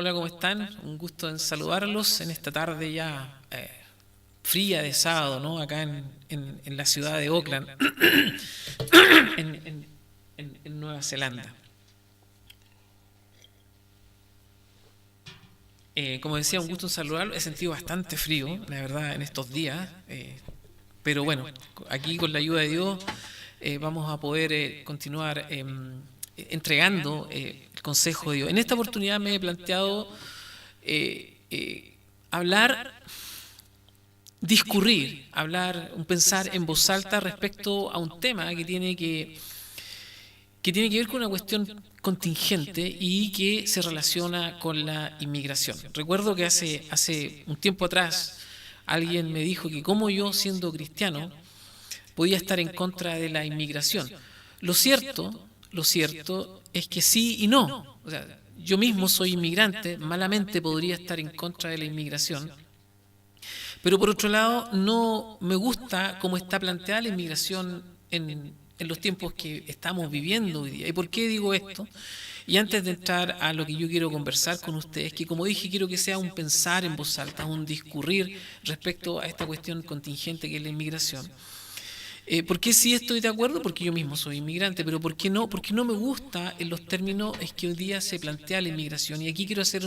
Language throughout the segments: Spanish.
Hola, ¿cómo están? Un gusto en saludarlos en esta tarde ya fría de sábado, ¿no? Acá en la ciudad de Auckland, en, en- en Nueva Zelanda. Como decía, un gusto en saludarlos. He sentido bastante frío, la verdad, en estos días. Pero bueno, aquí con la ayuda de Dios vamos a poder continuar entregando el consejo de Dios. En esta oportunidad me he planteado hablar, discurrir, hablar, un pensar en voz alta respecto a un tema que tiene que ver con una cuestión contingente y que se relaciona con la inmigración. Recuerdo que hace un tiempo atrás alguien me dijo que como yo, siendo cristiano, podía estar en contra de la inmigración. Lo cierto es que sí y no. O sea, yo mismo soy inmigrante, malamente podría estar en contra de la inmigración, pero por otro lado no me gusta cómo está planteada la inmigración en los tiempos que estamos viviendo hoy día. ¿Y por qué digo esto? Y antes de entrar a lo que yo quiero conversar con ustedes, que como dije, quiero que sea un pensar en voz alta, un discurrir respecto a esta cuestión contingente que es la inmigración. ¿Por qué sí estoy de acuerdo? Porque yo mismo soy inmigrante, pero ¿por qué no? Porque no me gusta en los términos es que hoy día se plantea la inmigración. Y aquí quiero hacer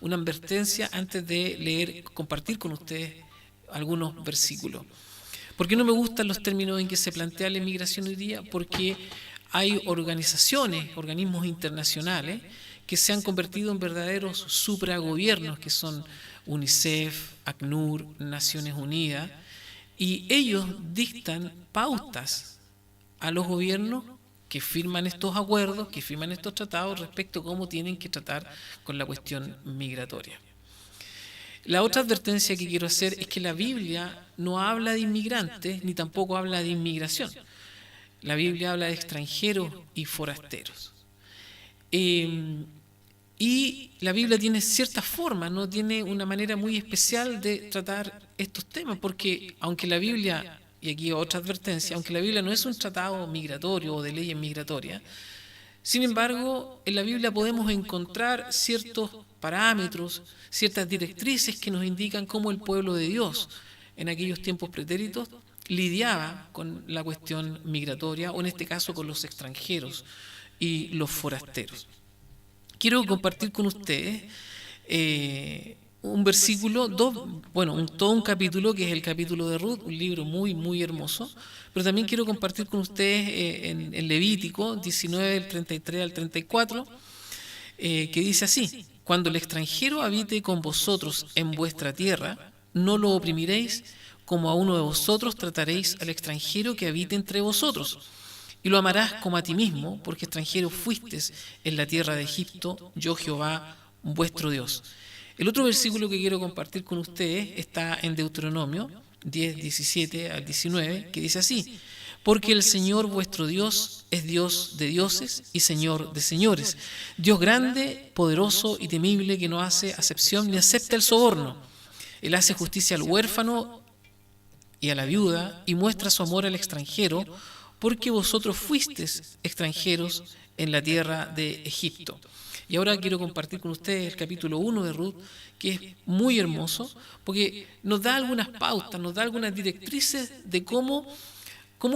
una advertencia antes de leer, compartir con ustedes algunos versículos. ¿Por qué no me gustan los términos en que se plantea la inmigración hoy día? Porque hay organizaciones, organismos internacionales, que se han convertido en verdaderos supragobiernos, que son UNICEF, ACNUR, Naciones Unidas, y ellos dictan pautas a los gobiernos que firman estos acuerdos, que firman estos tratados respecto a cómo tienen que tratar con la cuestión migratoria. La otra advertencia que quiero hacer es que la Biblia no habla de inmigrantes ni tampoco habla de inmigración. La Biblia habla de extranjeros y forasteros. Y la Biblia tiene ciertas formas, no tiene una manera muy especial de tratar estos temas, porque aunque la Biblia, y aquí otra advertencia, aunque la Biblia no es un tratado migratorio o de leyes migratorias, sin embargo, en la Biblia podemos encontrar ciertos parámetros, ciertas directrices que nos indican cómo el pueblo de Dios en aquellos tiempos pretéritos lidiaba con la cuestión migratoria, o en este caso con los extranjeros y los forasteros. Quiero compartir con ustedes un versículo, todo un capítulo que es el capítulo de Ruth, un libro muy, muy hermoso, pero también quiero compartir con ustedes en Levítico 19, del 33 al 34, que dice así: cuando el extranjero habite con vosotros en vuestra tierra, no lo oprimiréis, como a uno de vosotros trataréis al extranjero que habite entre vosotros. Y lo amarás como a ti mismo, porque extranjero fuistes en la tierra de Egipto, yo Jehová, vuestro Dios. El otro versículo que quiero compartir con ustedes está en Deuteronomio 10, 17 al 19, que dice así: porque el Señor vuestro Dios es Dios de dioses y Señor de señores, Dios grande, poderoso y temible, que no hace acepción ni acepta el soborno. Él hace justicia al huérfano y a la viuda, y muestra su amor al extranjero, porque vosotros fuisteis extranjeros en la tierra de Egipto. Y ahora quiero compartir con ustedes el capítulo 1 de Ruth, que es muy hermoso, porque nos da algunas pautas, nos da algunas directrices de cómo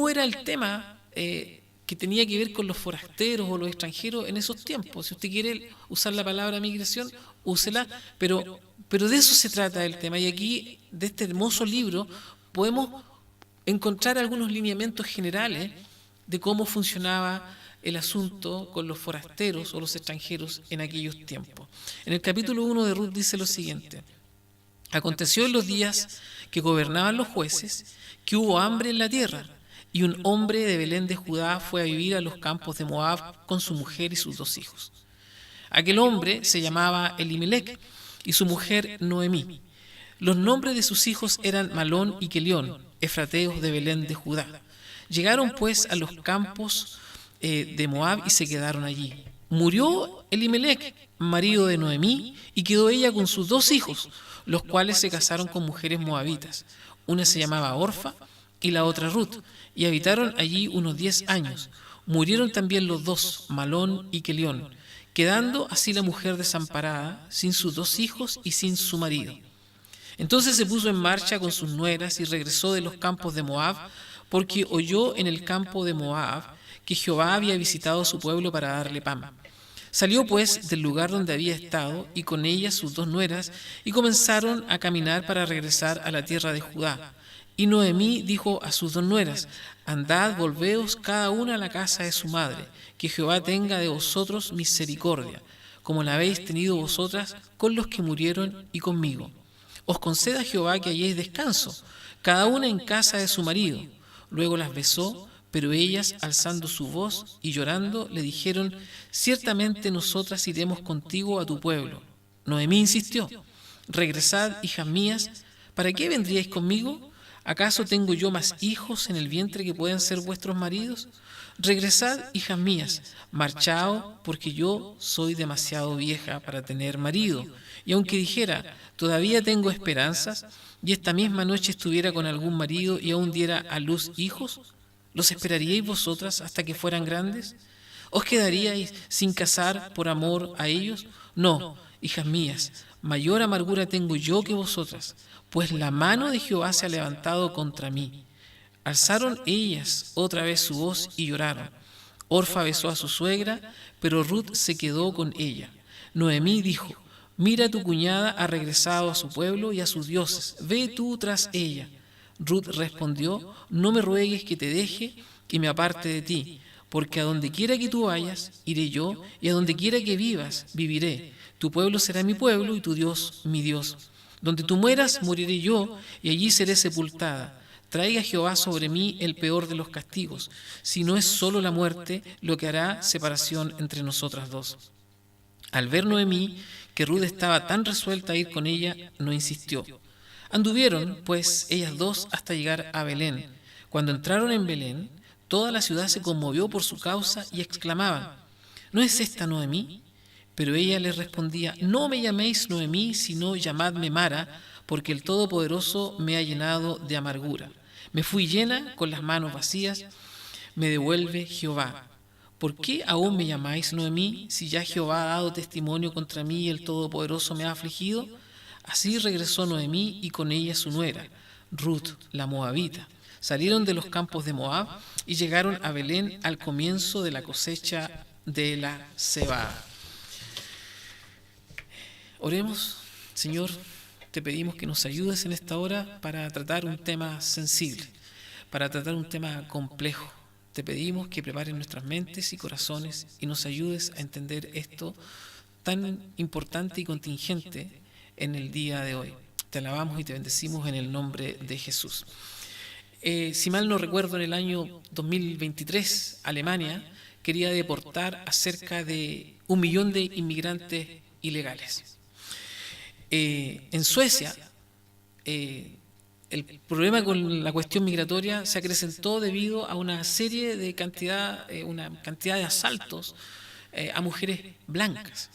era el tema que tenía que ver con los forasteros o los extranjeros en esos tiempos. Si usted quiere usar la palabra migración, úsela, pero de eso se trata el tema. Y aquí, de este hermoso libro, podemos encontrar algunos lineamientos generales de cómo funcionaba el asunto con los forasteros o los extranjeros en aquellos tiempos. En el capítulo 1 de Ruth dice lo siguiente: aconteció en los días que gobernaban los jueces que hubo hambre en la tierra, y un hombre de Belén de Judá fue a vivir a los campos de Moab con su mujer y sus 2 hijos. Aquel hombre se llamaba Elimelec y su mujer Noemí. Los nombres de sus hijos eran Malón y Quelión, efrateos de Belén de Judá. Llegaron pues a los campos de Moab y se quedaron allí. Murió Elimelec, marido de Noemí, y quedó ella con sus 2 hijos, los cuales se casaron con mujeres moabitas. Una se llamaba Orfa y la otra Ruth, y habitaron allí unos 10 años. Murieron también los 2, Malón y Quelión, quedando así la mujer desamparada, sin sus 2 hijos y sin su marido. Entonces se puso en marcha con sus nueras y regresó de los campos de Moab, porque oyó en el campo de Moab que Jehová había visitado a su pueblo para darle pan. Salió pues del lugar donde había estado y con ella sus 2 nueras y comenzaron a caminar para regresar a la tierra de Judá. Y Noemí dijo a sus 2 nueras: andad, volveos cada una a la casa de su madre, que Jehová tenga de vosotros misericordia, como la habéis tenido vosotras con los que murieron y conmigo. Os conceda Jehová que halléis descanso, cada una en casa de su marido. Luego las besó, pero ellas, alzando su voz y llorando, le dijeron: ciertamente nosotras iremos contigo a tu pueblo. Noemí insistió: regresad, hijas mías, ¿para qué vendríais conmigo? ¿Acaso tengo yo más hijos en el vientre que puedan ser vuestros maridos? Regresad, hijas mías, marchaos, porque yo soy demasiado vieja para tener marido. Y aunque dijera: todavía tengo esperanzas, y esta misma noche estuviera con algún marido y aún diera a luz hijos, ¿los esperaríais vosotras hasta que fueran grandes? ¿Os quedaríais sin casar por amor a ellos? No, hijas mías, mayor amargura tengo yo que vosotras, pues la mano de Jehová se ha levantado contra mí. Alzaron ellas otra vez su voz y lloraron. Orfa besó a su suegra, pero Ruth se quedó con ella. Noemí dijo: mira, tu cuñada ha regresado a su pueblo y a sus dioses, ve tú tras ella. Ruth respondió: no me ruegues que te deje y me aparte de ti, porque a donde quiera que tú vayas, iré yo, y a donde quiera que vivas, viviré. Tu pueblo será mi pueblo y tu Dios mi Dios. Donde tú mueras, moriré yo, y allí seré sepultada. Traiga Jehová sobre mí el peor de los castigos, si no es solo la muerte lo que hará separación entre nosotras 2. Al ver Noemí que Ruth estaba tan resuelta a ir con ella, no insistió. Anduvieron, pues, ellas 2 hasta llegar a Belén. Cuando entraron en Belén, toda la ciudad se conmovió por su causa y exclamaban: ¿no es esta Noemí? Pero ella les respondía: no me llaméis Noemí, sino llamadme Mara, porque el Todopoderoso me ha llenado de amargura. Me fui llena, con las manos vacías, me devuelve Jehová. ¿Por qué aún me llamáis Noemí, si ya Jehová ha dado testimonio contra mí y el Todopoderoso me ha afligido? Así regresó Noemí y con ella su nuera, Ruth, la moabita. Salieron de los campos de Moab y llegaron a Belén al comienzo de la cosecha de la cebada. Oremos. Señor, te pedimos que nos ayudes en esta hora para tratar un tema sensible, para tratar un tema complejo. Te pedimos que prepares nuestras mentes y corazones y nos ayudes a entender esto tan importante y contingente en el día de hoy. Te alabamos y te bendecimos en el nombre de Jesús. Si mal no recuerdo, en el año 2023, Alemania quería deportar a cerca de 1 millón de inmigrantes ilegales. En Suecia, el problema con la cuestión migratoria se acrecentó debido a una serie de una cantidad de asaltos a mujeres blancas.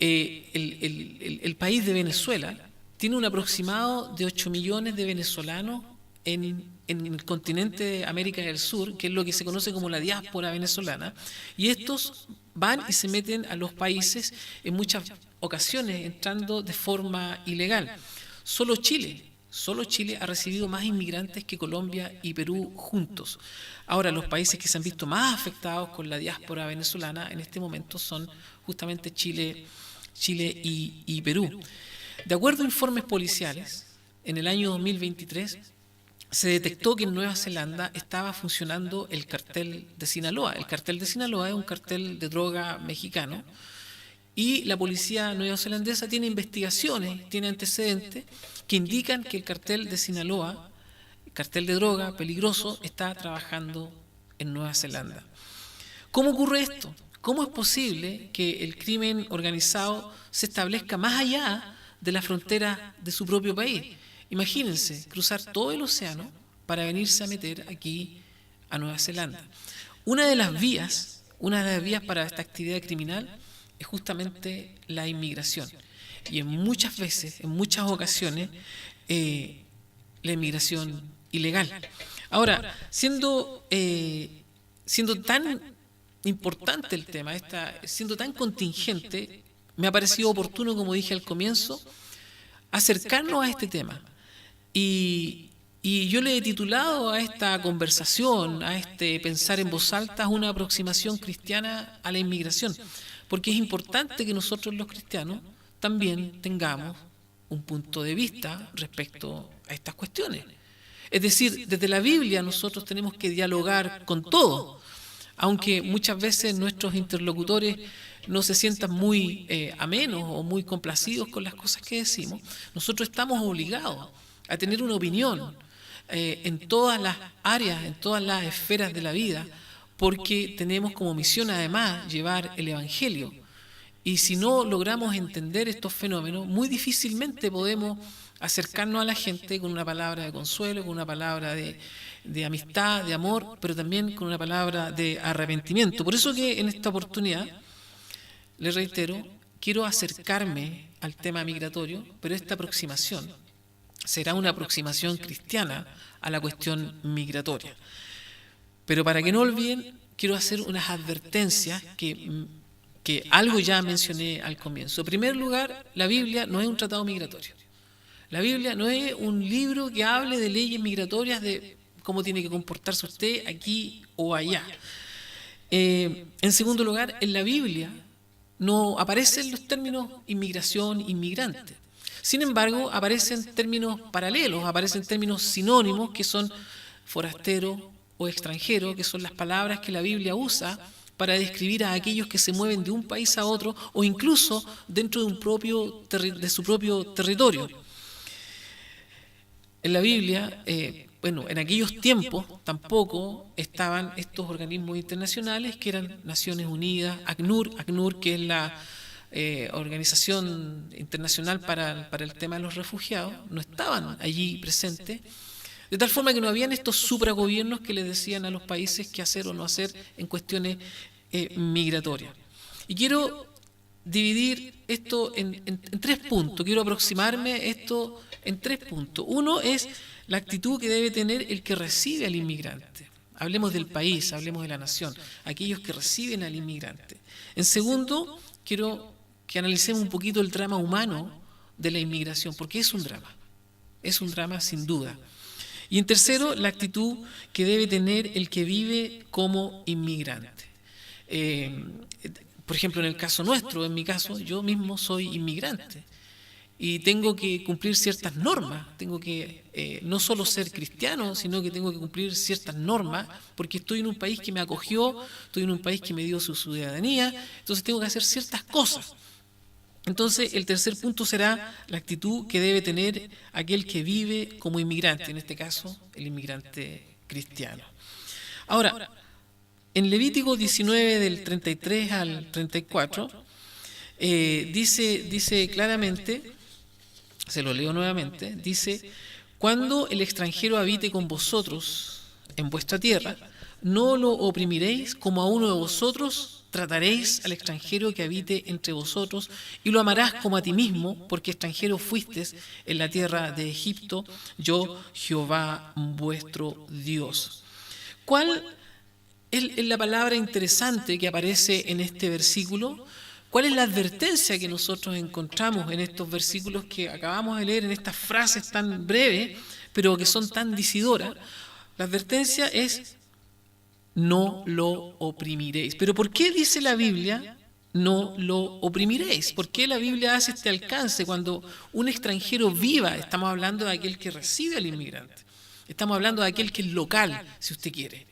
El país de Venezuela tiene un aproximado de 8 millones de venezolanos en el continente de América del Sur, que es lo que se conoce como la diáspora venezolana, y estos van y se meten a los países en muchas ocasiones entrando de forma ilegal. Solo Chile ha recibido más inmigrantes que Colombia y Perú juntos. Ahora, los países que se han visto más afectados con la diáspora venezolana en este momento son justamente Chile y Perú. De acuerdo a informes policiales, en el año 2023 se detectó que en Nueva Zelanda estaba funcionando el cartel de Sinaloa. El cartel de Sinaloa es un cartel de droga mexicano y la policía neozelandesa tiene investigaciones, tiene antecedentes que indican que el cartel de Sinaloa, el cartel de droga peligroso, está trabajando en Nueva Zelanda. ¿Cómo ocurre esto? ¿Cómo es posible que el crimen organizado se establezca más allá de la frontera de su propio país? Imagínense cruzar todo el océano para venirse a meter aquí a Nueva Zelanda. Una de las vías para esta actividad criminal es justamente la inmigración. Y en muchas ocasiones, la inmigración ilegal. Ahora, siendo tan importante el tema, siendo tan contingente, me ha parecido oportuno, como dije al comienzo, acercarnos a este tema. Y yo le he titulado a esta conversación, a este pensar en voz alta, una aproximación cristiana a la inmigración, porque es importante que nosotros los cristianos también tengamos un punto de vista respecto a estas cuestiones. Es decir, desde la Biblia nosotros tenemos que dialogar con todo, aunque muchas veces nuestros interlocutores no se sientan muy amenos o muy complacidos con las cosas que decimos. Nosotros estamos obligados a tener una opinión en todas las áreas, en todas las esferas de la vida, porque tenemos como misión además llevar el Evangelio. Y si no logramos entender estos fenómenos, muy difícilmente podemos acercarnos a la gente con una palabra de consuelo, con una palabra de amistad, de amor, pero también con una palabra de arrepentimiento. Por eso que en esta oportunidad, le reitero, quiero acercarme al tema migratorio, pero esta aproximación será una aproximación cristiana a la cuestión migratoria. Pero para que no olviden, quiero hacer unas advertencias que algo ya mencioné al comienzo. En primer lugar, la Biblia no es un tratado migratorio. La Biblia no es un libro que hable de leyes migratorias, de cómo tiene que comportarse usted aquí o allá. En segundo lugar, en la Biblia no aparecen los términos inmigración, inmigrante. Sin embargo, aparecen términos paralelos, aparecen términos sinónimos que son forastero o extranjero, que son las palabras que la Biblia usa para describir a aquellos que se mueven de un país a otro o incluso dentro de su propio territorio. En la Biblia, en aquellos tiempos tampoco estaban estos organismos internacionales que eran Naciones Unidas, ACNUR, que es la Organización Internacional para el tema de los refugiados, no estaban allí presentes, de tal forma que no habían estos supragobiernos que les decían a los países qué hacer o no hacer en cuestiones migratorias. Y quiero dividir esto en 3 puntos, quiero aproximarme esto en 3 puntos. Uno es la actitud que debe tener el que recibe al inmigrante. Hablemos del país, hablemos de la nación, aquellos que reciben al inmigrante. En segundo, quiero que analicemos un poquito el drama humano de la inmigración, porque es un drama sin duda. Y en tercero, la actitud que debe tener el que vive como inmigrante. Por ejemplo, en el caso nuestro, en mi caso, yo mismo soy inmigrante y tengo que cumplir ciertas normas, tengo que no solo ser cristiano, sino que tengo que cumplir ciertas normas, porque estoy en un país que me acogió, estoy en un país que me dio su ciudadanía, entonces tengo que hacer ciertas cosas. Entonces, el tercer punto será la actitud que debe tener aquel que vive como inmigrante, en este caso, el inmigrante cristiano. Ahora, en Levítico 19, del 33 al 34, dice claramente, se lo leo nuevamente, dice: cuando el extranjero habite con vosotros en vuestra tierra, no lo oprimiréis, como a uno de vosotros trataréis al extranjero que habite entre vosotros, y lo amarás como a ti mismo, porque extranjero fuisteis en la tierra de Egipto, yo Jehová vuestro Dios. ¿Cuál es la palabra interesante que aparece en este versículo? ¿Cuál es la advertencia que nosotros encontramos en estos versículos que acabamos de leer, en estas frases tan breves, pero que son tan decidoras? La advertencia es: no lo oprimiréis. ¿Pero por qué dice la Biblia no lo oprimiréis? ¿Por qué la Biblia hace este alcance cuando un extranjero viva? Estamos hablando de aquel que recibe al inmigrante. Estamos hablando de aquel que es local, si usted quiere.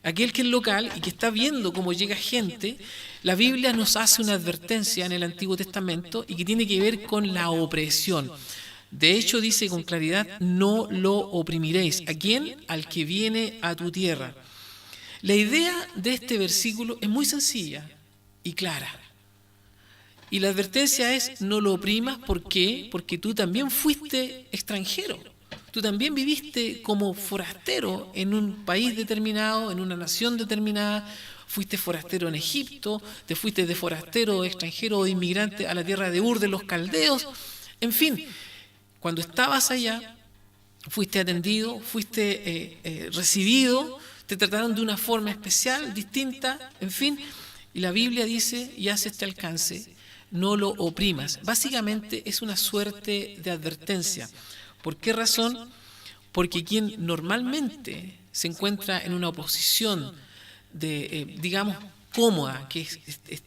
Aquel que es local y que está viendo cómo llega gente. La Biblia nos hace una advertencia en el Antiguo Testamento y que tiene que ver con la opresión. De hecho, dice con claridad: no lo oprimiréis. ¿A quién? Al que viene a tu tierra. La idea de este versículo es muy sencilla y clara. Y la advertencia es: no lo oprimas. ¿Por qué? Porque tú también fuiste extranjero. Tú también viviste como forastero en un país determinado, en una nación determinada. Fuiste forastero en Egipto, te fuiste de forastero, extranjero o de inmigrante a la tierra de Ur de los caldeos. En fin, cuando estabas allá, fuiste atendido, fuiste recibido, te trataron de una forma especial, distinta, en fin. Y la Biblia dice, y hace este alcance, no lo oprimas. Básicamente es una suerte de advertencia. ¿Por qué razón? Porque quien normalmente se encuentra en una posición de, digamos, cómoda, que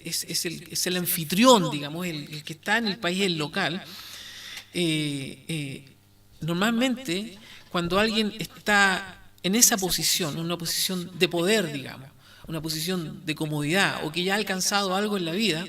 es el anfitrión, digamos, el que está en el país, el local, normalmente cuando alguien está en esa posición, una posición de poder, digamos, una posición de comodidad, o que ya ha alcanzado algo en la vida,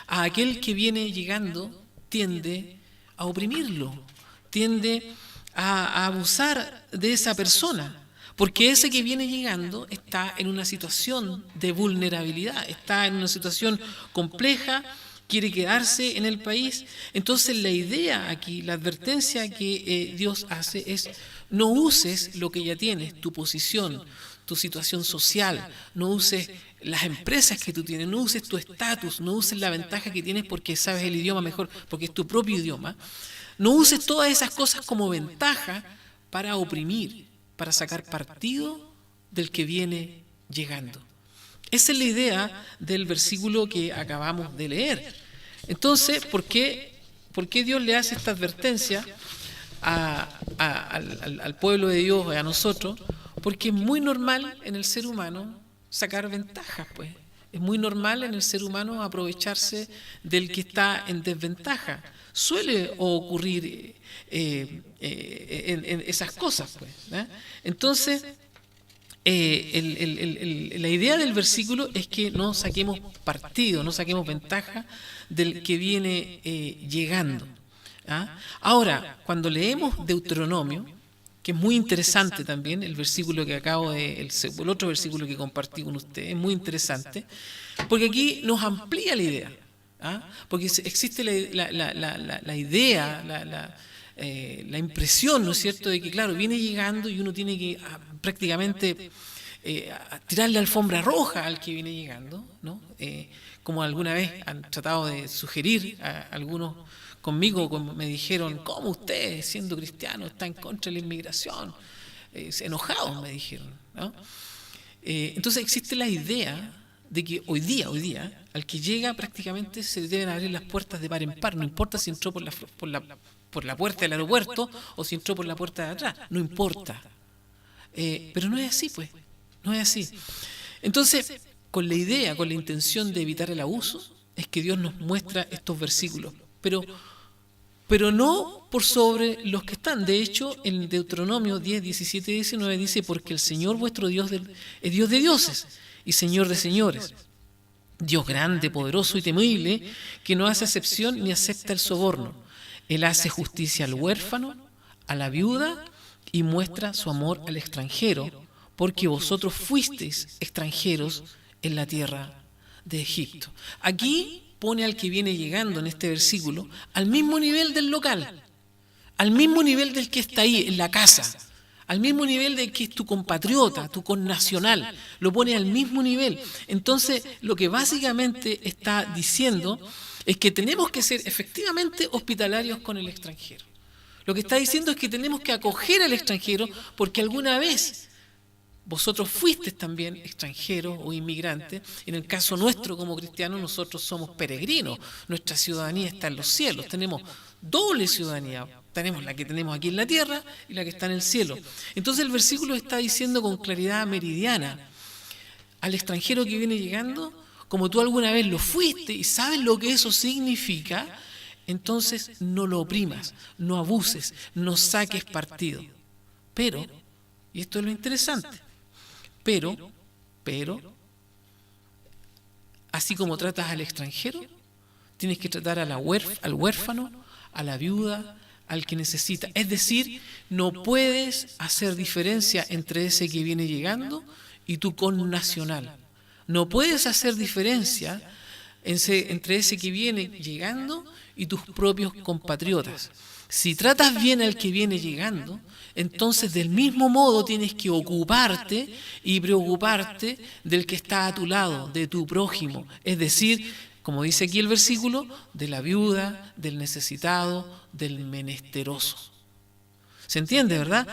a aquel que viene llegando tiende a oprimirlo, tiende a abusar de esa persona, porque ese que viene llegando está en una situación de vulnerabilidad, está en una situación compleja, quiere quedarse en el país. Entonces la idea aquí, la advertencia que Dios hace es: no uses lo que ya tienes, tu posición, tu situación social, no uses las empresas que tú tienes, no uses tu estatus, no uses la ventaja que tienes porque sabes el idioma mejor, porque es tu propio idioma. No uses todas esas cosas como ventaja para oprimir, para sacar partido del que viene llegando. Esa es la idea del versículo que acabamos de leer. Entonces, ¿por qué Dios le hace esta advertencia al pueblo de Dios, a nosotros? Porque es muy normal en el ser humano sacar ventajas, pues. Es muy normal en el ser humano aprovecharse del que está en desventaja. Suele ocurrir en esas cosas, pues, ¿eh? Entonces, la idea del versículo es que no saquemos partido, no saquemos ventaja del que viene llegando. ¿Ah? Ahora, cuando leemos Deuteronomio, que es muy interesante también, el versículo que acabo de, el otro versículo que compartí con ustedes, es muy interesante, porque aquí nos amplía la idea. ¿Ah? Porque existe la idea, la impresión, ¿no es cierto?, de que, claro, viene llegando y uno tiene que prácticamente tirarle alfombra roja al que viene llegando, ¿no? Como alguna vez han tratado de sugerir a algunos conmigo, como me dijeron: ¿cómo usted, siendo cristiano, está en contra de la inmigración? Enojados me dijeron, ¿no? Entonces existe la idea de que hoy día, al que llega prácticamente se le deben abrir las puertas de par en par, no importa si entró por la puerta del aeropuerto o si entró por la puerta de atrás, no importa. Pero no es así, pues, no es así. Entonces, con la idea, con la intención de evitar el abuso, es que Dios nos muestra estos versículos, pero no por sobre los que están. De hecho, en Deuteronomio 10, 17 y 19 dice: porque el Señor vuestro Dios es Dios de dioses y Señor de señores, Dios grande, poderoso y temible, que no hace excepción ni acepta el soborno. Él hace justicia al huérfano, a la viuda, y muestra su amor al extranjero, porque vosotros fuisteis extranjeros en la tierra de Egipto. Aquí pone al que viene llegando en este versículo al mismo nivel del local, al mismo nivel del que está ahí en la casa, al mismo nivel del que es tu compatriota, tu connacional, lo pone al mismo nivel. Entonces, lo que básicamente está diciendo es que tenemos que ser efectivamente hospitalarios con el extranjero. Lo que está diciendo es que tenemos que acoger al extranjero, porque alguna vez vosotros fuisteis también extranjeros o inmigrantes. En el caso nuestro como cristianos, nosotros somos peregrinos. Nuestra ciudadanía está en los cielos. Tenemos doble ciudadanía. Tenemos la que tenemos aquí en la tierra y la que está en el cielo. Entonces el versículo está diciendo con claridad meridiana al extranjero que viene llegando: como tú alguna vez lo fuiste y sabes lo que eso significa, entonces no lo oprimas, no abuses, no saques partido. Pero, y esto es lo interesante, pero, así como tratas al extranjero, tienes que tratar al huérfano, a la viuda, al que necesita. Es decir, no puedes hacer diferencia entre ese que viene llegando y tu connacional. No puedes hacer diferencia entre ese que viene llegando y tus propios compatriotas. Si tratas bien al que viene llegando, entonces del mismo modo tienes que ocuparte y preocuparte del que está a tu lado, de tu prójimo. Es decir, como dice aquí el versículo, de la viuda, del necesitado, del menesteroso. ¿Se entiende, verdad?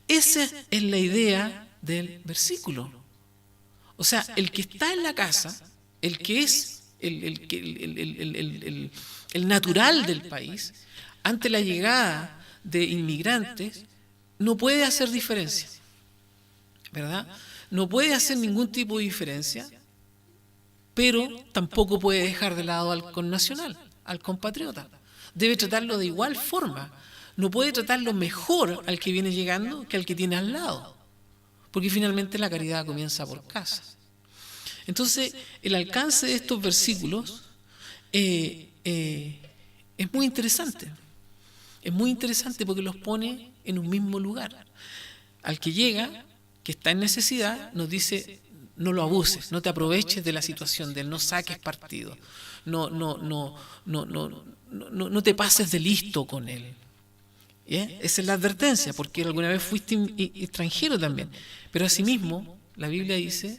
Esa es la idea del versículo. O sea, el que está en la casa, el que es el natural del país, ante la llegada de inmigrantes, no puede hacer diferencia, ¿verdad? No puede hacer ningún tipo de diferencia, pero tampoco puede dejar de lado al connacional, al compatriota. Debe tratarlo de igual forma. No puede tratarlo mejor al que viene llegando que al que tiene al lado, porque finalmente la caridad comienza por casa. Entonces, el alcance de estos versículos es muy interesante. Es muy interesante porque los pone en un mismo lugar. Al que llega, que está en necesidad, nos dice: no lo abuses, no te aproveches de la situación de él, no saques partido, no te pases de listo con él. Esa es la advertencia, porque alguna vez fuiste extranjero también. Pero asimismo, la Biblia dice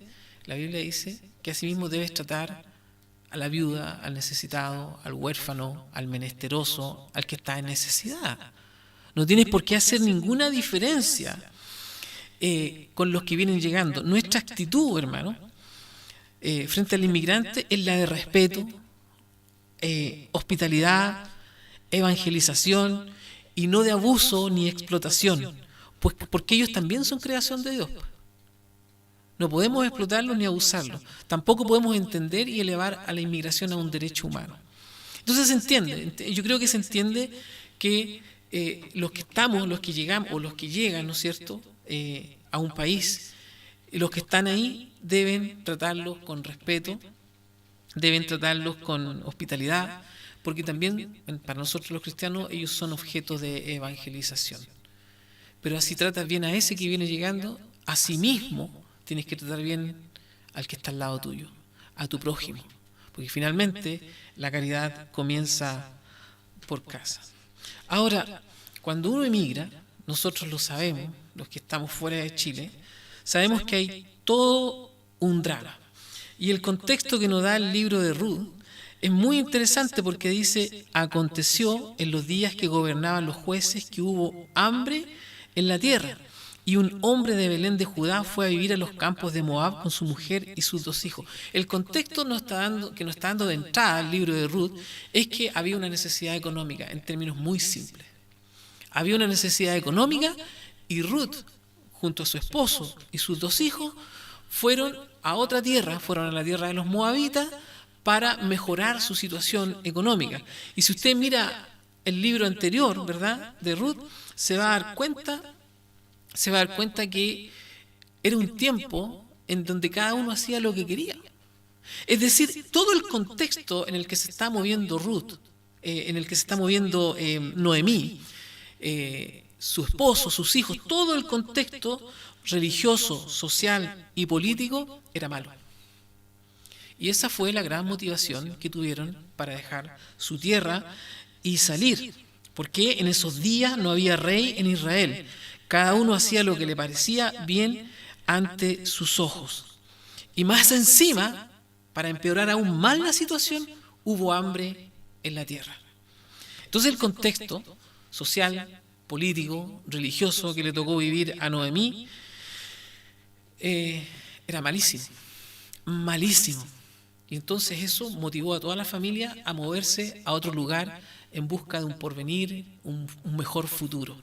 que asimismo debes tratar a la viuda, al necesitado, al huérfano, al menesteroso, al que está en necesidad. No tienes por qué hacer ninguna diferencia con los que vienen llegando. Nuestra actitud, hermano, frente al inmigrante es la de respeto, hospitalidad, evangelización, y no de abuso ni explotación, pues porque ellos también son creación de Dios. No podemos explotarlos ni abusarlos. Tampoco podemos entender y elevar a la inmigración a un derecho humano. Entonces se entiende, yo creo que se entiende que los que estamos, los que llegamos o los que llegan, ¿no es cierto?, a un país, los que están ahí deben tratarlos con respeto, deben tratarlos con hospitalidad, porque también para nosotros los cristianos ellos son objetos de evangelización. Pero así tratas bien a ese que viene llegando, asimismo tienes que tratar bien al que está al lado tuyo, a tu prójimo, porque finalmente la caridad comienza por casa. Ahora, cuando uno emigra, nosotros lo sabemos, los que estamos fuera de Chile, sabemos que hay todo un drama. Y el contexto que nos da el libro de Ruth es muy interesante porque dice: aconteció en los días que gobernaban los jueces que hubo hambre en la tierra, y un hombre de Belén de Judá fue a vivir a los campos de Moab con su mujer y sus 2 hijos. El contexto que nos está dando de entrada el libro de Ruth es que había una necesidad económica, en términos muy simples. Había una necesidad económica y Ruth, junto a su esposo y sus 2 hijos, fueron a otra tierra, fueron a la tierra de los moabitas para mejorar su situación económica. Y si usted mira el libro anterior, ¿verdad?, de Ruth, se va a dar cuenta que era un tiempo en donde cada uno hacía lo que quería. Es decir, todo el contexto en el que se está moviendo Ruth, en el que se está moviendo Noemí, su esposo, sus hijos, todo el contexto religioso, social y político era malo. Y esa fue la gran motivación que tuvieron para dejar su tierra y salir, porque en esos días no había rey en Israel. Cada uno hacía lo que le parecía bien ante sus ojos. Y más encima, para empeorar aún más la situación, hubo hambre en la tierra. Entonces el contexto social, político, religioso que le tocó vivir a Noemí era malísimo, malísimo. Y entonces eso motivó a toda la familia a moverse a otro lugar en busca de un porvenir, un mejor futuro.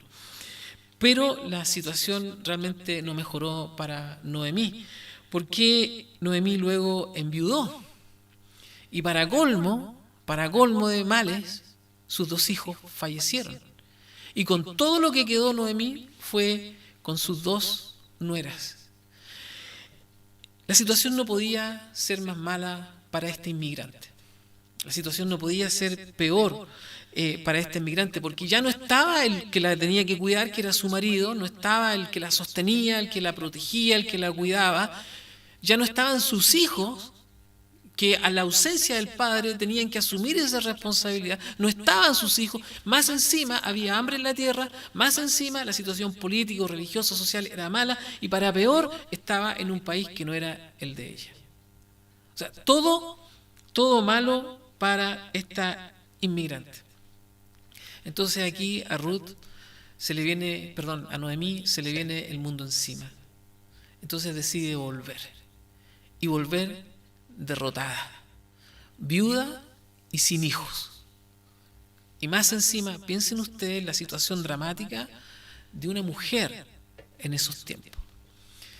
Pero la situación realmente no mejoró para Noemí, porque Noemí luego enviudó. Y para colmo de males, sus 2 hijos fallecieron. Y con todo lo que quedó Noemí fue con sus 2 nueras. La situación no podía ser más mala para este inmigrante. La situación no podía ser peor para este inmigrante, porque ya no estaba el que la tenía que cuidar, que era su marido, no estaba el que la sostenía, el que la protegía, el que la cuidaba, ya no estaban sus hijos, que a la ausencia del padre tenían que asumir esa responsabilidad, no estaban sus hijos, más encima había hambre en la tierra, más encima la situación política, religiosa, social era mala, y para peor estaba en un país que no era el de ella. O sea, todo malo para esta inmigrante. Entonces aquí a Noemí se le viene el mundo encima. Entonces decide volver. Y volver derrotada, viuda y sin hijos. Y más encima, piensen ustedes la situación dramática de una mujer en esos tiempos.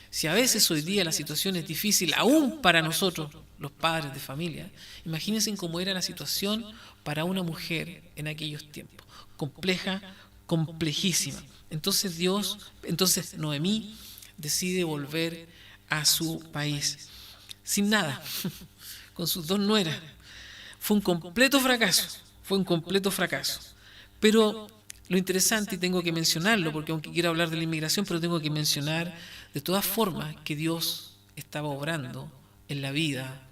Si a veces hoy día la situación es difícil, aún para nosotros, los padres de familia, imagínense cómo era la situación para una mujer en aquellos tiempos. Compleja, complejísima. Entonces Noemí decide volver a su país, sin nada, con sus 2 nueras. Fue un completo fracaso. Pero lo interesante, y tengo que mencionarlo, porque aunque quiero hablar de la inmigración, pero tengo que mencionar de todas formas que Dios estaba obrando en la vida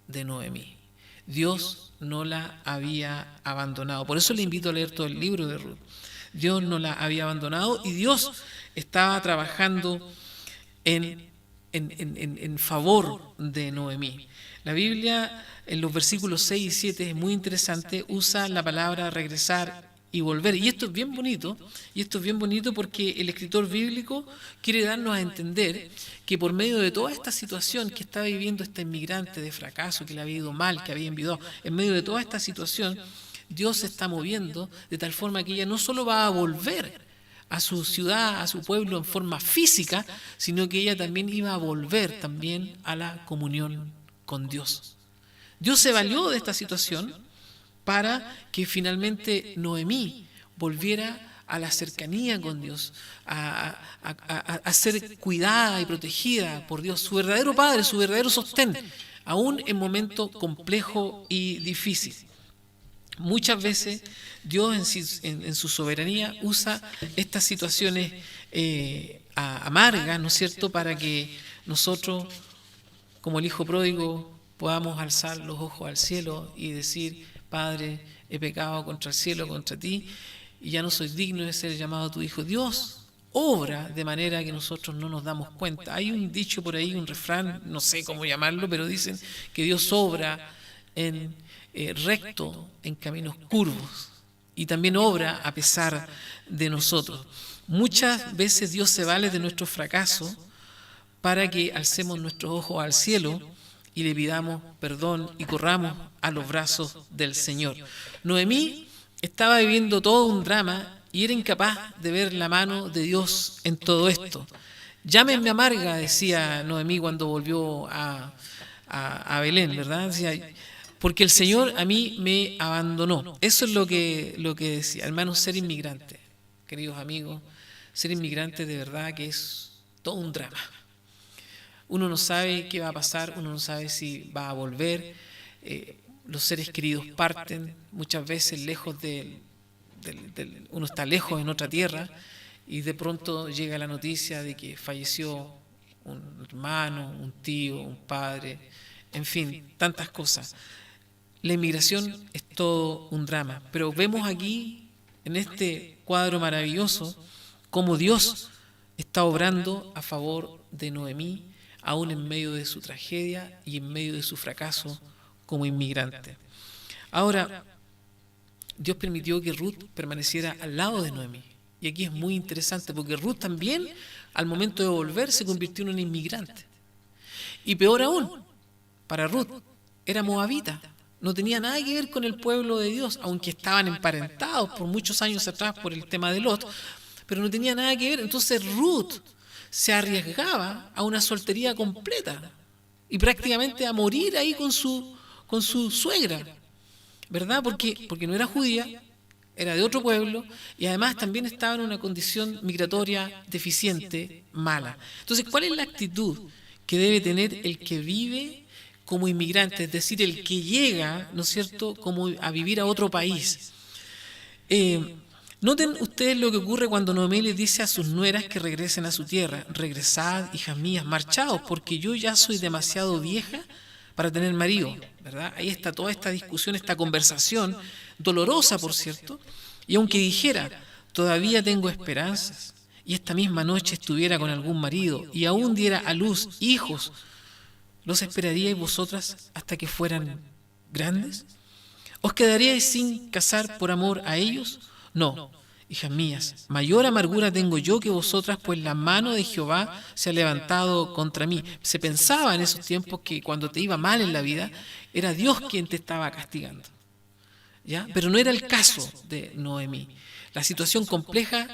de Noemí. Dios no la había abandonado. Por eso le invito a leer todo el libro de Ruth. Dios no la había abandonado y Dios estaba trabajando en favor de Noemí. La Biblia, en los versículos 6 y 7, es muy interesante, usa la palabra regresar y volver. Y esto es bien bonito porque el escritor bíblico quiere darnos a entender que por medio de toda esta situación que estaba viviendo esta inmigrante de fracaso, que le había ido mal, que había enviudado, en medio de toda esta situación, Dios se está moviendo de tal forma que ella no solo va a volver a su ciudad, a su pueblo en forma física, sino que ella también iba a volver también a la comunión con Dios. Dios se valió de esta situación para que finalmente Noemí volviera a la cercanía con Dios, a ser cuidada y protegida por Dios, su verdadero Padre, su verdadero sostén, aún en momentos complejos y difíciles. Muchas veces Dios en su soberanía usa estas situaciones amargas, ¿no es cierto?, para que nosotros, como el hijo pródigo, podamos alzar los ojos al cielo y decir: Padre, he pecado contra el cielo, contra ti, y ya no soy digno de ser llamado tu hijo. Dios obra de manera que nosotros no nos damos cuenta. Hay un dicho por ahí, un refrán, no sé cómo llamarlo, pero dicen que Dios obra en recto en caminos curvos y también obra a pesar de nosotros. Muchas veces Dios se vale de nuestro fracaso para que alcemos nuestros ojos al cielo y le pidamos perdón y corramos a los brazos del Señor. Noemí estaba viviendo todo un drama y era incapaz de ver la mano de Dios en todo esto. Llámenme amarga, decía Noemí cuando volvió a Belén, ¿verdad? Decía: porque el Señor a mí me abandonó. Eso es lo que decía. Hermanos, ser inmigrante, queridos amigos, ser inmigrante de verdad que es todo un drama. Uno no sabe qué va a pasar, uno no sabe si va a volver. Los seres queridos parten muchas veces lejos uno está lejos en otra tierra y de pronto llega la noticia de que falleció un hermano, un tío, un padre, en fin, tantas cosas. La inmigración es todo un drama, pero vemos aquí, en este cuadro maravilloso, cómo Dios está obrando a favor de Noemí, aún en medio de su tragedia y en medio de su fracaso como inmigrante. Ahora, Dios permitió que Ruth permaneciera al lado de Noemí. Y aquí es muy interesante, porque Ruth también, al momento de volver, se convirtió en una inmigrante. Y peor aún, para Ruth, era moabita. No tenía nada que ver con el pueblo de Dios, aunque estaban emparentados por muchos años atrás por el tema de Lot, pero no tenía nada que ver. Entonces Ruth se arriesgaba a una soltería completa y prácticamente a morir ahí con su suegra, ¿verdad? Porque no era judía, era de otro pueblo y además también estaba en una condición migratoria deficiente, mala. Entonces, ¿cuál es la actitud que debe tener el que vive como inmigrante, es decir, el que llega, ¿no es cierto?, como a vivir a otro país? Noten ustedes lo que ocurre cuando Noemí les dice a sus nueras que regresen a su tierra: regresad, hijas mías, marchaos, porque yo ya soy demasiado vieja para tener marido, ¿verdad? Ahí está toda esta discusión, esta conversación, dolorosa, por cierto, y aunque dijera: todavía tengo esperanzas, y esta misma noche estuviera con algún marido, y aún diera a luz hijos, ¿los esperaríais vosotras hasta que fueran grandes? ¿Os quedaríais sin casar por amor a ellos? No, hijas mías, mayor amargura tengo yo que vosotras, pues la mano de Jehová se ha levantado contra mí. Se pensaba en esos tiempos que cuando te iba mal en la vida, era Dios quien te estaba castigando, ¿ya? Pero no era el caso de Noemí. La situación compleja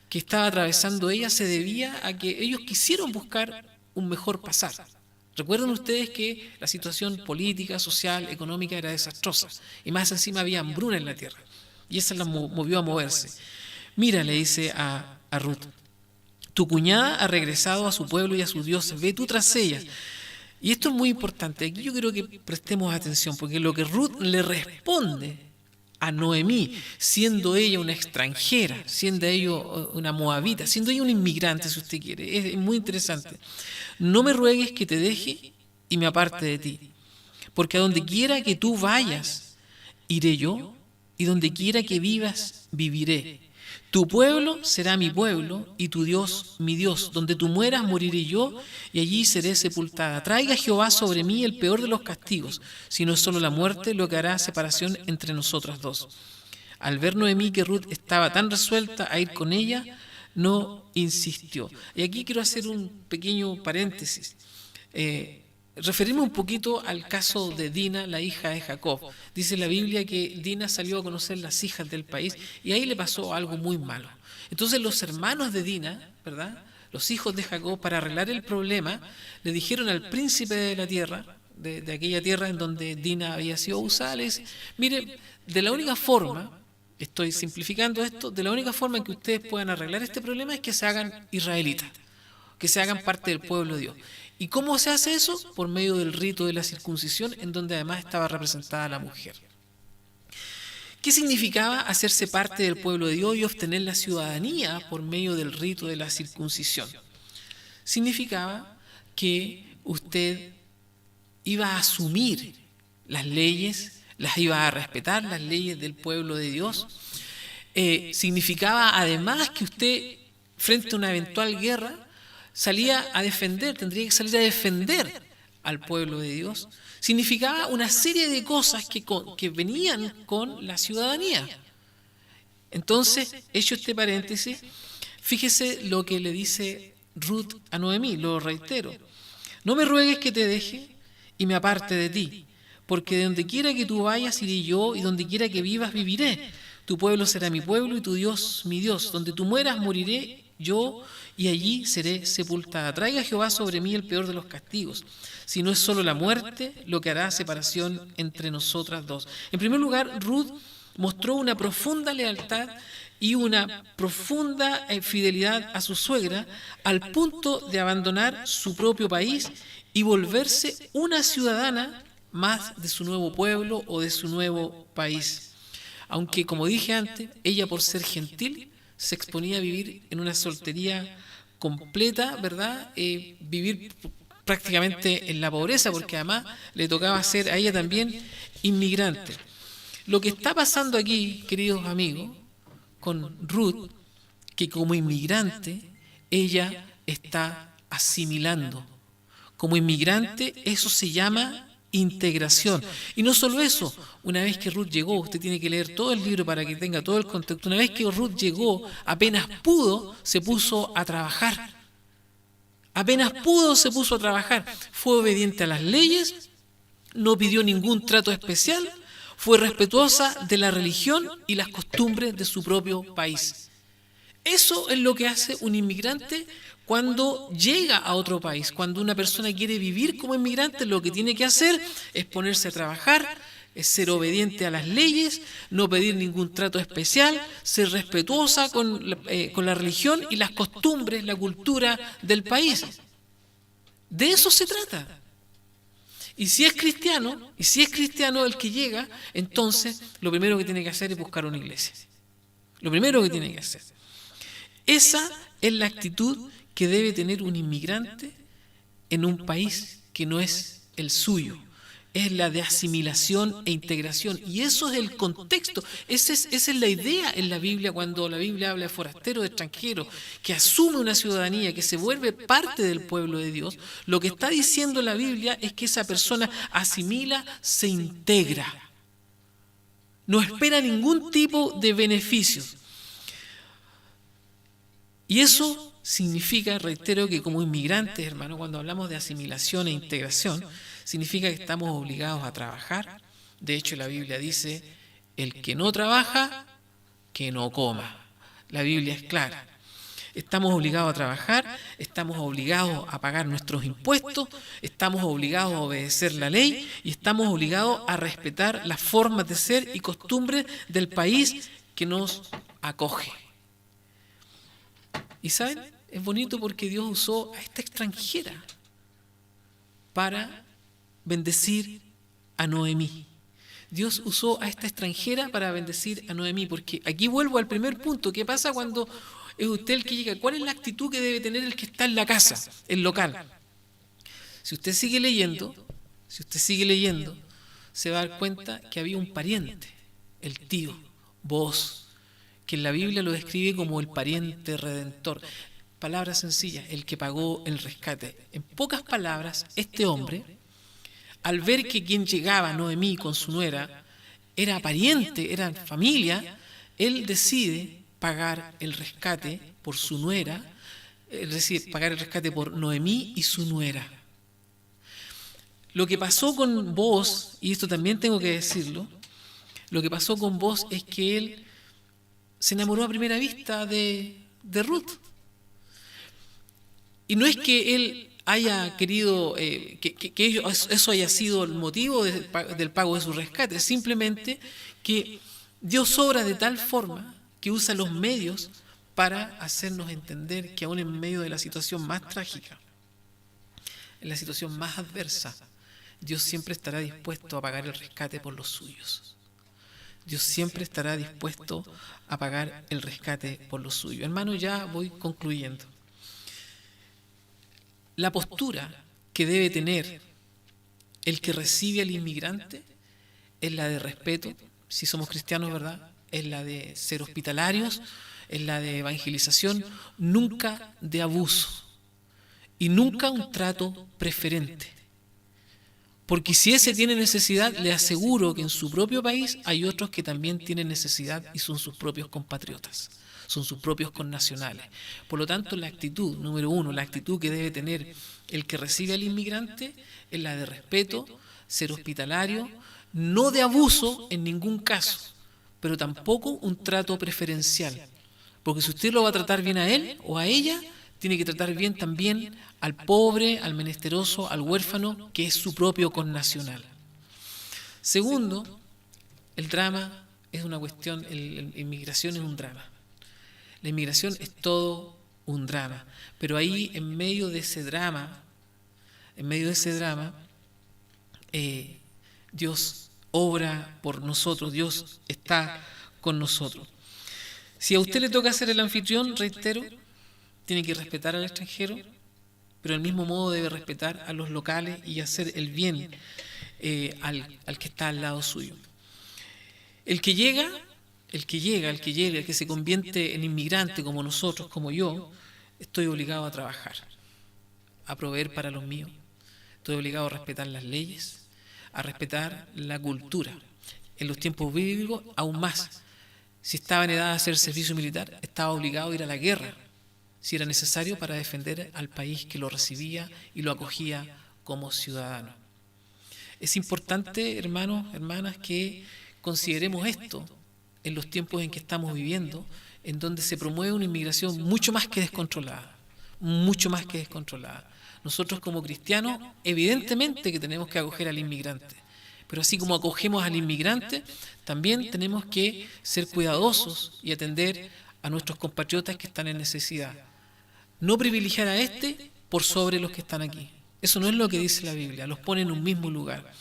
que estaba atravesando ella se debía a que ellos quisieron buscar un mejor pasar. Recuerden ustedes que la situación política, social, económica era desastrosa, y más encima había hambruna en la tierra, y esa la movió a moverse. Mira, le dice a Ruth, tu cuñada ha regresado a su pueblo y a sus dioses, ve tú tras ella. Y esto es muy importante, aquí yo quiero que prestemos atención, porque lo que Ruth le responde a Noemí, siendo ella una extranjera, siendo ella una moabita, siendo ella un inmigrante, si usted quiere, es muy interesante. No me ruegues que te deje y me aparte de ti, porque a donde quiera que tú vayas, iré yo, y donde quiera que vivas, viviré. Tu pueblo será mi pueblo, y tu Dios mi Dios. Donde tú mueras, moriré yo, y allí seré sepultada. Traiga Jehová sobre mí el peor de los castigos, si no es solo la muerte lo que hará separación entre nosotras dos. Al ver Noemí que Ruth estaba tan resuelta a ir con ella, no insistió. Y aquí quiero hacer un pequeño paréntesis. Referirme un poquito al caso de Dina, la hija de Jacob. Dice la Biblia que Dina salió a conocer las hijas del país y ahí le pasó algo muy malo. Entonces los hermanos de Dina, ¿verdad?, los hijos de Jacob, para arreglar el problema, le dijeron al príncipe de la tierra, de aquella tierra en donde Dina había sido usada, le dice, mire, de la única forma, estoy simplificando esto, de la única forma en que ustedes puedan arreglar este problema es que se hagan israelitas, que se hagan parte del pueblo de Dios. ¿Y cómo se hace eso? Por medio del rito de la circuncisión, en donde además estaba representada la mujer. ¿Qué significaba hacerse parte del pueblo de Dios y obtener la ciudadanía por medio del rito de la circuncisión? Significaba que usted iba a asumir las leyes, las iba a respetar, las leyes del pueblo de Dios. Significaba además que usted, frente a una eventual guerra, salía a defender, tendría que salir a defender al pueblo de Dios. Significaba una serie de cosas que venían con la ciudadanía. Entonces, hecho este paréntesis, fíjese lo que le dice Ruth a Noemí, lo reitero. No me ruegues que te deje y me aparte de ti, porque de donde quiera que tú vayas iré yo, y donde quiera que vivas viviré. Tu pueblo será mi pueblo y tu Dios mi Dios. Donde tú mueras moriré yo, y allí seré sepultada. Traiga Jehová sobre mí el peor de los castigos, si no es solo la muerte lo que hará separación entre nosotras dos. En primer lugar, Ruth mostró una profunda lealtad y una profunda fidelidad a su suegra, al punto de abandonar su propio país y volverse una ciudadana más de su nuevo pueblo o de su nuevo país. Aunque, como dije antes, ella, por ser gentil, se exponía a vivir en una soltería completa, ¿verdad? Vivir prácticamente en la pobreza, porque además le tocaba ser a ella también inmigrante. Lo que está pasando aquí, queridos amigos, con Ruth, que como inmigrante ella está asimilando. Como inmigrante eso se llama integración. Y no solo eso, una vez que Ruth llegó, usted tiene que leer todo el libro para que tenga todo el contexto, una vez que Ruth llegó, apenas pudo, se puso a trabajar. Apenas pudo, se puso a trabajar. Fue obediente a las leyes, no pidió ningún trato especial, fue respetuosa de la religión y las costumbres de su propio país. Eso es lo que hace un inmigrante cuando llega a otro país. Cuando una persona quiere vivir como inmigrante, lo que tiene que hacer es ponerse a trabajar, es ser obediente a las leyes, no pedir ningún trato especial, ser respetuosa con la religión y las costumbres, la cultura del país. De eso se trata. Y si es cristiano el que llega, entonces lo primero que tiene que hacer es buscar una iglesia. Lo primero que tiene que hacer. Esa es la actitud que debe tener un inmigrante en un país que no es el suyo. Es la de asimilación e integración. Y eso es el contexto. Esa es la idea en la Biblia, cuando la Biblia habla de forastero, de extranjero, que asume una ciudadanía, que se vuelve parte del pueblo de Dios. Lo que está diciendo la Biblia es que esa persona asimila, se integra. No espera ningún tipo de beneficios. Y eso significa, reitero, que como inmigrantes, hermano, cuando hablamos de asimilación e integración, significa que estamos obligados a trabajar. De hecho, la Biblia dice, el que no trabaja, que no coma. La Biblia es clara. Estamos obligados a trabajar, estamos obligados a pagar nuestros impuestos, estamos obligados a obedecer la ley y estamos obligados a respetar las formas de ser y costumbres del país que nos acoge. Y ¿saben? Es bonito porque Dios usó a esta extranjera para bendecir a Noemí. Dios usó a esta extranjera para bendecir a Noemí, porque aquí vuelvo al primer punto. ¿Qué pasa cuando es usted el que llega? ¿Cuál es la actitud que debe tener el que está en la casa, el local? Si usted sigue leyendo, se va a dar cuenta que había un pariente, el tío, Booz, que en la Biblia lo describe como el pariente redentor. Palabras sencillas, el que pagó el rescate. En pocas palabras, este hombre, al ver que quien llegaba, Noemí, con su nuera, era pariente, era familia, él decide pagar el rescate por su nuera, es decir, pagar el rescate por Noemí y su nuera. Lo que pasó con Booz, y esto también tengo que decirlo, lo que pasó con Booz es que él se enamoró a primera vista de Ruth. Y no es que él haya querido que eso haya sido el motivo del pago de su rescate, simplemente que Dios obra de tal forma que usa los medios para hacernos entender que aún en medio de la situación más trágica, en la situación más adversa, Dios siempre estará dispuesto a pagar el rescate por los suyos. Dios siempre estará dispuesto a pagar el rescate por los suyos. Hermano, ya voy concluyendo. La postura que debe tener el que recibe al inmigrante es la de respeto, si somos cristianos, ¿verdad? Es la de ser hospitalarios, es la de evangelización, nunca de abuso y nunca un trato preferente. Porque si ese tiene necesidad, le aseguro que en su propio país hay otros que también tienen necesidad y son sus propios compatriotas, son sus propios connacionales. Por lo tanto, la actitud, número uno, la actitud que debe tener el que recibe al inmigrante es la de respeto, ser hospitalario, no de abuso en ningún caso, pero tampoco un trato preferencial. Porque si usted lo va a tratar bien a él o a ella, tiene que tratar bien también al pobre, al menesteroso, al huérfano, que es su propio connacional. Segundo, el drama es una cuestión, la inmigración es un drama. La inmigración es todo un drama. Pero ahí, en medio de ese drama, Dios obra por nosotros, Dios está con nosotros. Si a usted le toca ser el anfitrión, reitero, tiene que respetar al extranjero, pero del mismo modo debe respetar a los locales y hacer el bien al que está al lado suyo. El que se convierte en inmigrante como nosotros, como yo, estoy obligado a trabajar, a proveer para los míos. Estoy obligado a respetar las leyes, a respetar la cultura. En los tiempos bíblicos, aún más. Si estaba en edad de hacer servicio militar, estaba obligado a ir a la guerra, si era necesario, para defender al país que lo recibía y lo acogía como ciudadano. Es importante, hermanos, hermanas, que consideremos esto en los tiempos en que estamos viviendo, en donde se promueve una inmigración mucho más que descontrolada, mucho más que descontrolada. Nosotros como cristianos, evidentemente que tenemos que acoger al inmigrante, pero así como acogemos al inmigrante, también tenemos que ser cuidadosos y atender a nuestros compatriotas que están en necesidad. No privilegiar a este por sobre los que están aquí. Eso no es lo que dice la Biblia, los pone en un mismo lugar.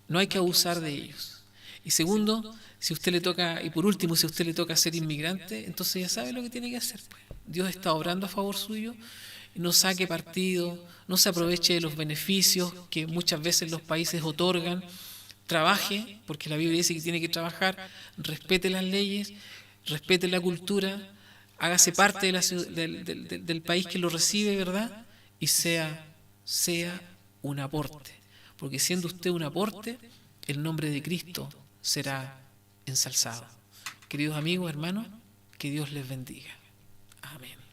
No hay que abusar de ellos. Y segundo, si usted le toca, y por último, si a usted le toca ser inmigrante, entonces ya sabe lo que tiene que hacer. Dios está obrando a favor suyo, y no saque partido, no se aproveche de los beneficios que muchas veces los países otorgan. Trabaje, porque la Biblia dice que tiene que trabajar, respete las leyes, respete la cultura, hágase parte del país que lo recibe, ¿verdad? Y sea un aporte. Porque siendo usted un aporte, el nombre de Cristo será ensalzado. Queridos amigos, hermanos, que Dios les bendiga. Amén.